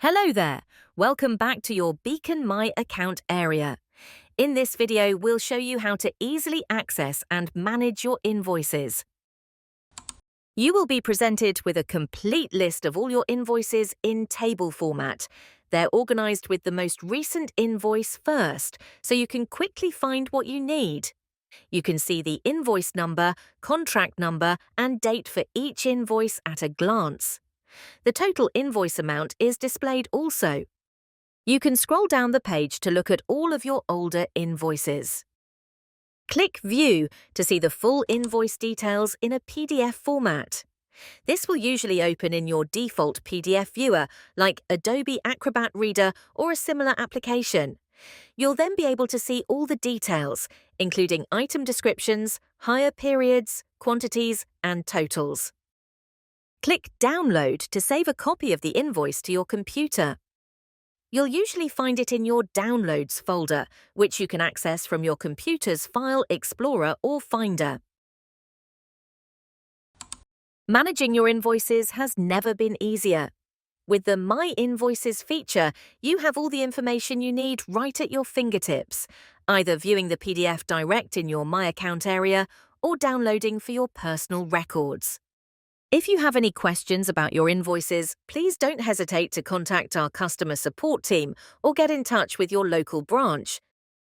Hello there! Welcome back to your Beacon My Account area. In this video, we'll show you how to easily access and manage your invoices. You will be presented with a complete list of all your invoices in table format. They're organized with the most recent invoice first, so you can quickly find what you need. You can see the invoice number, contract number, and date for each invoice at a glance. The total invoice amount is displayed also. You can scroll down the page to look at all of your older invoices. Click View to see the full invoice details in a PDF format. This will usually open in your default PDF viewer, like Adobe Acrobat Reader or a similar application. You'll then be able to see all the details, including item descriptions, hire periods, quantities, and totals. Click Download to save a copy of the invoice to your computer. You'll usually find it in your Downloads folder, which you can access from your computer's File Explorer or Finder. Managing your invoices has never been easier. With the MyInvoices feature, you have all the information you need right at your fingertips, either viewing the PDF direct in your MyAccount area or downloading for your personal records. If you have any questions about your invoices, please don't hesitate to contact our customer support team or get in touch with your local branch.